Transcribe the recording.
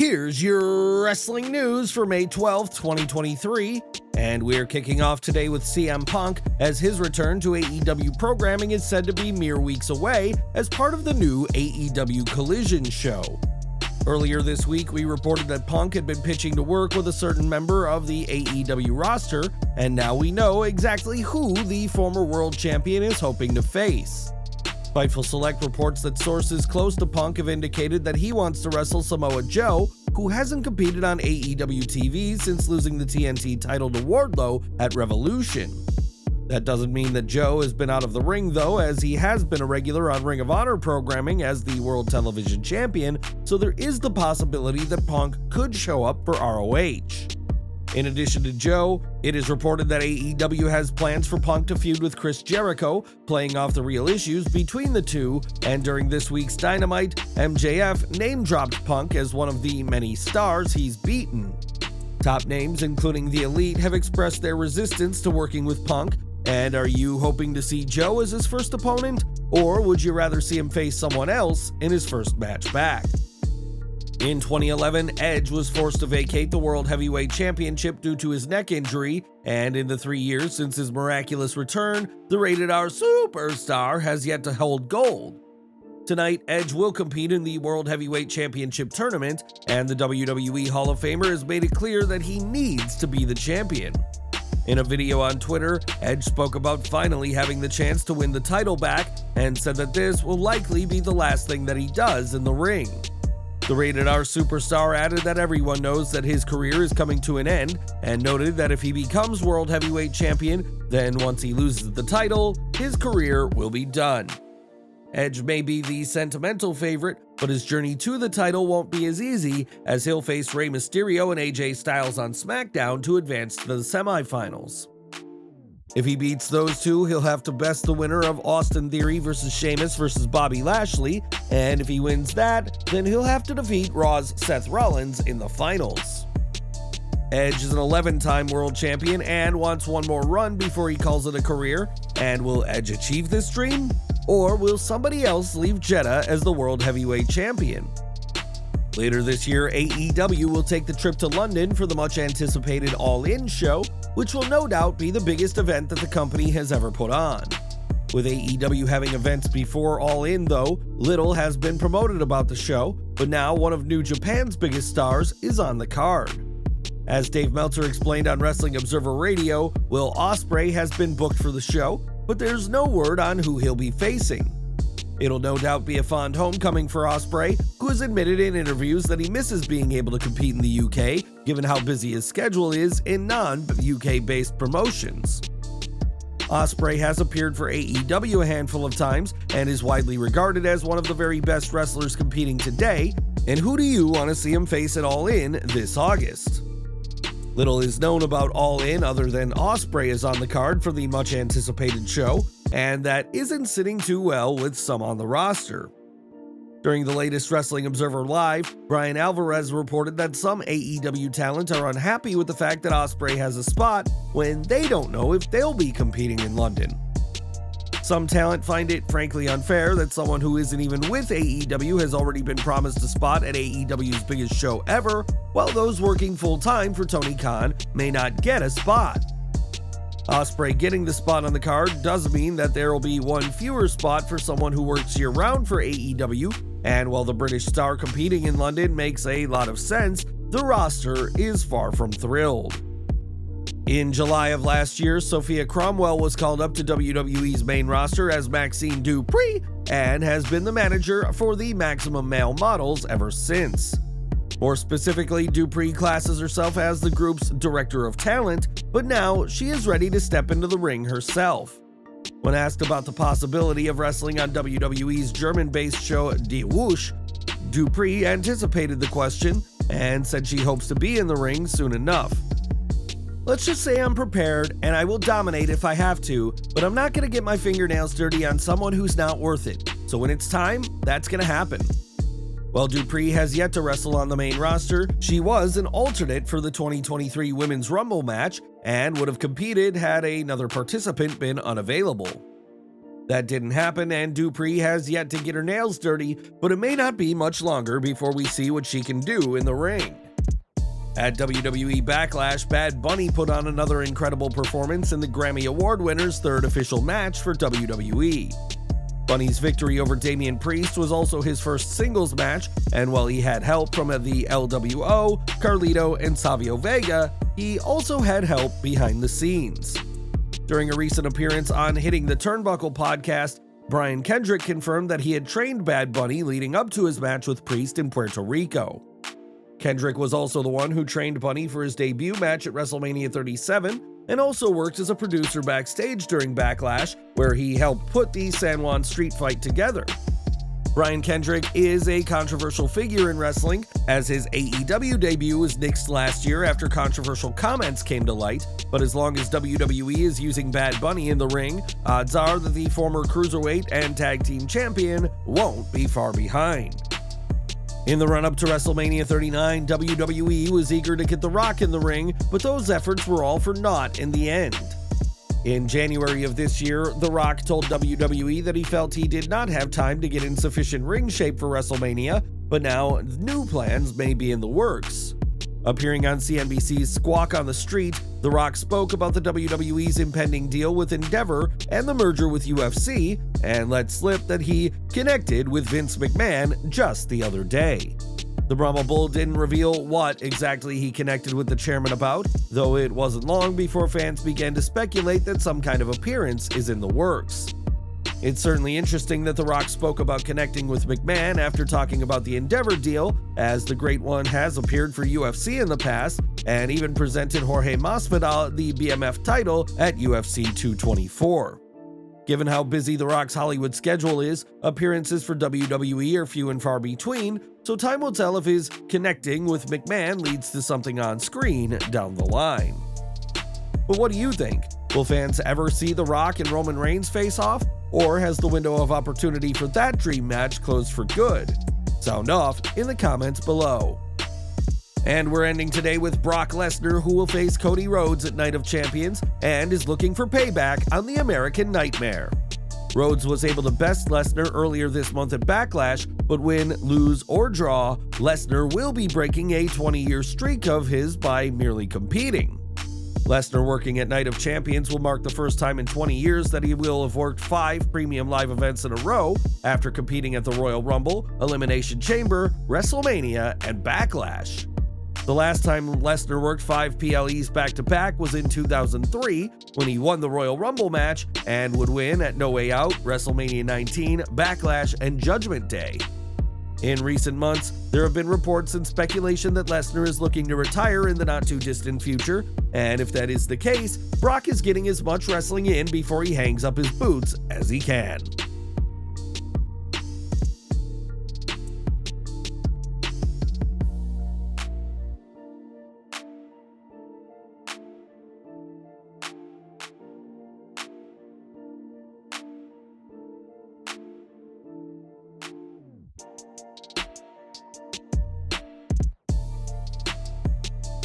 Here's your wrestling news for May 12th, 2023, and we're kicking off today with CM Punk as his return to AEW programming is said to be mere weeks away as part of the new AEW Collision show. Earlier this week, we reported that Punk had been pitching to work with a certain member of the AEW roster, and now we know exactly who the former world champion is hoping to face. Fightful Select reports that sources close to Punk have indicated that he wants to wrestle Samoa Joe, who hasn't competed on AEW TV since losing the TNT title to Wardlow at Revolution. That doesn't mean that Joe has been out of the ring though, as he has been a regular on Ring of Honor programming as the World Television Champion, so there is the possibility that Punk could show up for ROH. In addition to Joe, it is reported that AEW has plans for Punk to feud with Chris Jericho, playing off the real issues between the two, and during this week's Dynamite, MJF name-dropped Punk as one of the many stars he's beaten. Top names, including The Elite, have expressed their resistance to working with Punk, and are you hoping to see Joe as his first opponent, or would you rather see him face someone else in his first match back? In 2011, Edge was forced to vacate the World Heavyweight Championship due to his neck injury, and in the 3 years since his miraculous return, the Rated R Superstar has yet to hold gold. Tonight, Edge will compete in the World Heavyweight Championship tournament, and the WWE Hall of Famer has made it clear that he needs to be the champion. In a video on Twitter, Edge spoke about finally having the chance to win the title back, and said that this will likely be the last thing that he does in the ring. The Rated R Superstar added that everyone knows that his career is coming to an end, and noted that if he becomes World Heavyweight Champion, then once he loses the title, his career will be done. Edge may be the sentimental favorite, but his journey to the title won't be as easy, as he'll face Rey Mysterio and AJ Styles on SmackDown to advance to the semifinals. If he beats those two, he'll have to best the winner of Austin Theory vs. Sheamus vs. Bobby Lashley, and if he wins that, then he'll have to defeat Raw's Seth Rollins in the finals. Edge is an 11-time world champion and wants one more run before he calls it a career, and will Edge achieve this dream? Or will somebody else leave Jeddah as the World Heavyweight Champion? Later this year, AEW will take the trip to London for the much-anticipated All In show, which will no doubt be the biggest event that the company has ever put on. With AEW having events before All In though, little has been promoted about the show, but now one of New Japan's biggest stars is on the card. As Dave Meltzer explained on Wrestling Observer Radio, Will Ospreay has been booked for the show, but there's no word on who he'll be facing. It'll no doubt be a fond homecoming for Ospreay, who has admitted in interviews that he misses being able to compete in the UK, given how busy his schedule is in non-UK based promotions. Ospreay has appeared for AEW a handful of times and is widely regarded as one of the very best wrestlers competing today, and who do you want to see him face at All In this August? Little is known about All In other than Ospreay is on the card for the much anticipated show, and that isn't sitting too well with some on the roster. During the latest Wrestling Observer Live, Brian Alvarez reported that some AEW talent are unhappy with the fact that Ospreay has a spot when they don't know if they'll be competing in London. Some talent find it frankly unfair that someone who isn't even with AEW has already been promised a spot at AEW's biggest show ever, while those working full-time for Tony Khan may not get a spot. Ospreay getting the spot on the card does mean that there will be one fewer spot for someone who works year-round for AEW, and while the British star competing in London makes a lot of sense, the roster is far from thrilled. In July of last year, Sophia Cromwell was called up to WWE's main roster as Maxxine Dupri, and has been the manager for the Maximum Male models ever since. More specifically, Dupri classes herself as the group's director of talent, but now she is ready to step into the ring herself. When asked about the possibility of wrestling on WWE's German-based show Die Wush, Dupri anticipated the question and said she hopes to be in the ring soon enough. Let's just say I'm prepared and I will dominate if I have to, but I'm not going to get my fingernails dirty on someone who's not worth it. So when it's time, that's going to happen. While Dupri has yet to wrestle on the main roster, she was an alternate for the 2023 Women's Rumble match and would have competed had another participant been unavailable. That didn't happen, and Dupri has yet to get her nails dirty, but it may not be much longer before we see what she can do in the ring. At WWE Backlash, Bad Bunny put on another incredible performance in the Grammy Award winner's third official match for WWE. Bunny's victory over Damian Priest was also his first singles match, and while he had help from the LWO, Carlito, and Savio Vega, he also had help behind the scenes. During a recent appearance on Hitting the Turnbuckle podcast, Brian Kendrick confirmed that he had trained Bad Bunny leading up to his match with Priest in Puerto Rico. Kendrick was also the one who trained Bunny for his debut match at WrestleMania 37, and also worked as a producer backstage during Backlash, where he helped put the San Juan street fight together. Brian Kendrick is a controversial figure in wrestling, as his AEW debut was nixed last year after controversial comments came to light, but as long as WWE is using Bad Bunny in the ring, odds are that the former Cruiserweight and Tag Team Champion won't be far behind. In the run-up to WrestleMania 39, WWE was eager to get The Rock in the ring, but those efforts were all for naught in the end. In January of this year, The Rock told WWE that he felt he did not have time to get in sufficient ring shape for WrestleMania, but now new plans may be in the works. Appearing on CNBC's Squawk on the Street, The Rock spoke about the WWE's impending deal with Endeavor and the merger with UFC, and let slip that he connected with Vince McMahon just the other day. The Brahma Bull didn't reveal what exactly he connected with the chairman about, though it wasn't long before fans began to speculate that some kind of appearance is in the works. It's certainly interesting that The Rock spoke about connecting with McMahon after talking about the Endeavor deal, as the Great One has appeared for UFC in the past and even presented Jorge Masvidal the BMF title at UFC 224. Given how busy The Rock's Hollywood schedule is, appearances for WWE are few and far between, so time will tell if his connecting with McMahon leads to something on screen down the line. But what do you think? Will fans ever see The Rock and Roman Reigns face off? Or has the window of opportunity for that dream match closed for good? Sound off in the comments below. And we're ending today with Brock Lesnar, who will face Cody Rhodes at Night of Champions and is looking for payback on the American Nightmare. Rhodes was able to best Lesnar earlier this month at Backlash, but win, lose, or draw, Lesnar will be breaking a 20-year streak of his by merely competing. Lesnar working at Night of Champions will mark the first time in 20 years that he will have worked 5 premium live events in a row after competing at the Royal Rumble, Elimination Chamber, WrestleMania, and Backlash. The last time Lesnar worked 5 PLEs back-to-back was in 2003, when he won the Royal Rumble match and would win at No Way Out, WrestleMania 19, Backlash, and Judgment Day. In recent months, there have been reports and speculation that Lesnar is looking to retire in the not-too-distant future, and if that is the case, Brock is getting as much wrestling in before he hangs up his boots as he can.